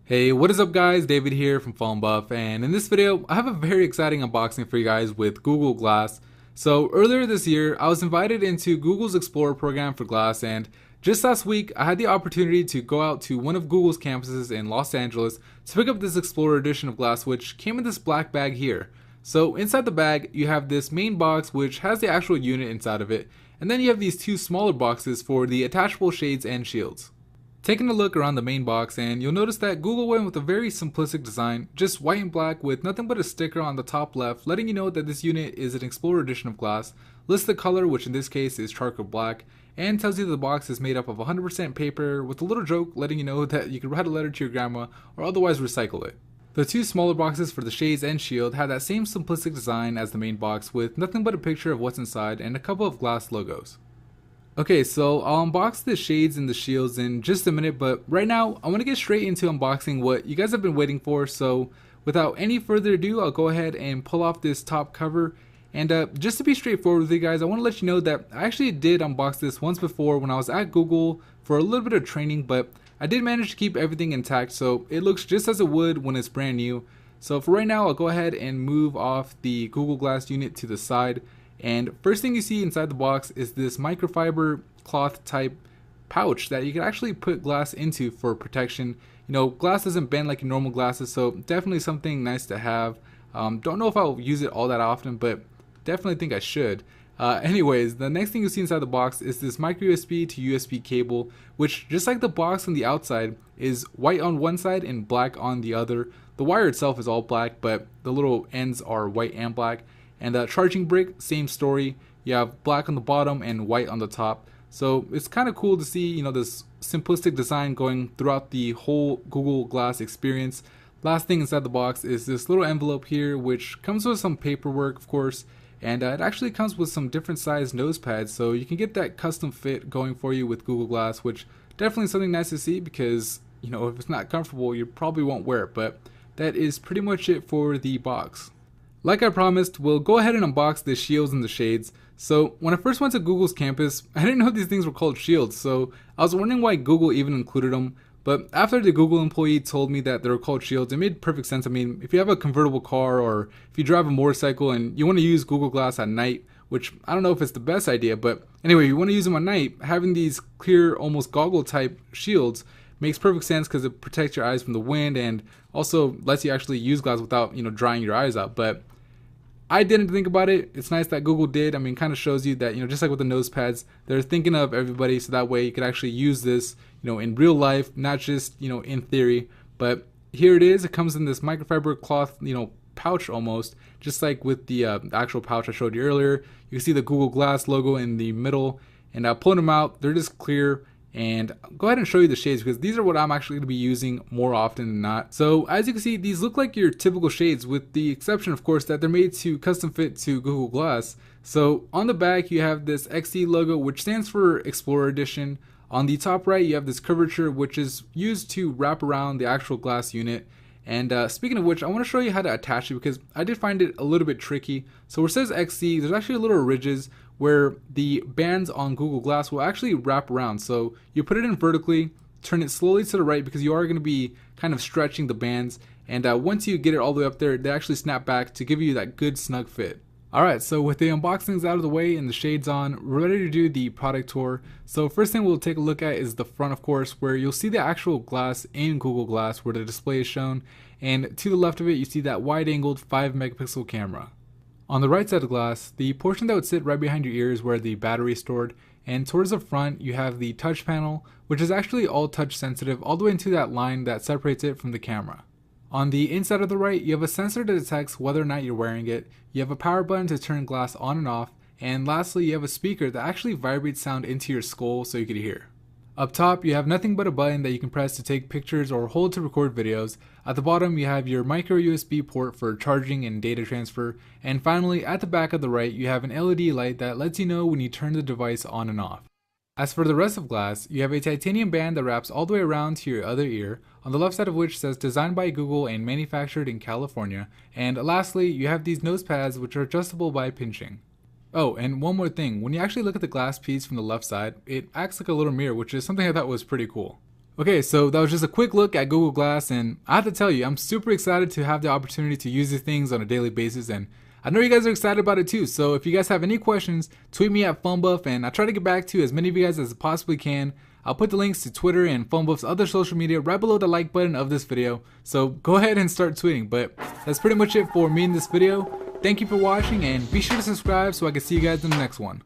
Hey, what is up guys? David here from Phone Buff, and in this video I have a very exciting unboxing for you guys with Google Glass. So earlier this year I was invited into Google's Explorer program for Glass, and just last week I had the opportunity to go out to one of Google's campuses in Los Angeles to pick up this Explorer edition of Glass, which came in this black bag here. So inside the bag you have this main box which has the actual unit inside of it, and then you have these two smaller boxes for the attachable shades and shields. Taking a look around the main box, and you'll notice that Google went with a very simplistic design, just white and black with nothing but a sticker on the top left letting you know that this unit is an Explorer edition of Glass, lists the color, which in this case is charcoal black, and tells you that the box is made up of 100% paper with a little joke letting you know that you can write a letter to your grandma or otherwise recycle it. The two smaller boxes for the shades and shield have that same simplistic design as the main box with nothing but a picture of what's inside and a couple of Glass logos. Okay, so I'll unbox the shades and the shields in just a minute, but right now I want to get straight into unboxing what you guys have been waiting for. So without any further ado, I'll go ahead and pull off this top cover. And just to be straightforward with you guys, I want to let you know that I actually did unbox this once before when I was at Google for a little bit of training, but I did manage to keep everything intact, so it looks just as it would when it's brand new. So for right now, I'll go ahead and move off the Google Glass unit to the side. And first thing you see inside the box is this microfiber cloth type pouch that you can actually put glass into for protection. You know, glass doesn't bend like your normal glasses, so definitely something nice to have. Don't know if I'll use it all that often, but definitely think I should. Anyways, the next thing you see inside the box is this micro USB to USB cable, which just like the box on the outside is white on one side and black on the other. The wire itself is all black, but the little ends are white and black. And the charging brick, same story. You have black on the bottom and white on the top. So it's kind of cool to see, you know, this simplistic design going throughout the whole Google Glass experience. Last thing inside the box is this little envelope here, which comes with some paperwork, of course. And it actually comes with some different size nose pads, so you can get that custom fit going for you with Google Glass, which definitely something nice to see because, you know, if it's not comfortable, you probably won't wear it. But that is pretty much it for the box. Like I promised, we'll go ahead and unbox the shields and the shades. So when I first went to Google's campus, I didn't know these things were called shields, so I was wondering why Google even included them. But after the Google employee told me that they were called shields, it made perfect sense. I mean, if you have a convertible car or if you drive a motorcycle and you want to use Google Glass at night, which I don't know if it's the best idea, but anyway, you want to use them at night, having these clear, almost goggle type shields makes perfect sense because it protects your eyes from the wind and also lets you actually use glass without, you know, drying your eyes out. But I didn't think about it. It's nice that Google did. I mean, kind of shows you that, you know, just like with the nose pads, they're thinking of everybody, so that way you could actually use this, you know, in real life, not just, you know, in theory. But here it is. It comes in this microfiber cloth, you know, pouch almost, just like with the actual pouch I showed you earlier. You can see the Google Glass logo in the middle, and pulling them out, they're just clear. And I'll go ahead and show you the shades because these are what I'm actually going to be using more often than not. So as you can see, these look like your typical shades with the exception, of course, that they're made to custom fit to Google Glass. So on the back, you have this XE logo, which stands for Explorer Edition. On the top right, you have this curvature, which is used to wrap around the actual glass unit. And speaking of which, I want to show you how to attach it because I did find it a little bit tricky. So where it says XE, there's actually little ridges where the bands on Google Glass will actually wrap around. So you put it in vertically, turn it slowly to the right because you are going to be kind of stretching the bands. And once you get it all the way up there, they actually snap back to give you that good snug fit. Alright, so with the unboxings out of the way and the shades on, we're ready to do the product tour. So first thing we'll take a look at is the front, of course, where you'll see the actual glass in Google Glass where the display is shown. And to the left of it, you see that wide-angled 5 megapixel camera. On the right side of the glass, the portion that would sit right behind your ear is where the battery is stored, and towards the front you have the touch panel, which is actually all touch sensitive all the way into that line that separates it from the camera. On the inside of the right, you have a sensor that detects whether or not you're wearing it, you have a power button to turn glass on and off, and lastly you have a speaker that actually vibrates sound into your skull so you can hear. Up top, you have nothing but a button that you can press to take pictures or hold to record videos. At the bottom, you have your micro USB port for charging and data transfer. And finally, at the back of the right, you have an LED light that lets you know when you turn the device on and off. As for the rest of glass, you have a titanium band that wraps all the way around to your other ear, on the left side of which says designed by Google and manufactured in California. And lastly, you have these nose pads which are adjustable by pinching. Oh, and one more thing, when you actually look at the glass piece from the left side, it acts like a little mirror, which is something I thought was pretty cool. Okay, so that was just a quick look at Google Glass, and I have to tell you, I'm super excited to have the opportunity to use these things on a daily basis, and I know you guys are excited about it too. So if you guys have any questions, tweet me at PhoneBuff, and I try to get back to as many of you guys as I possibly can. I'll put the links to Twitter and PhoneBuff's other social media right below the like button of this video, so go ahead and start tweeting. But that's pretty much it for me in this video. Thank you for watching, and be sure to subscribe so I can see you guys in the next one.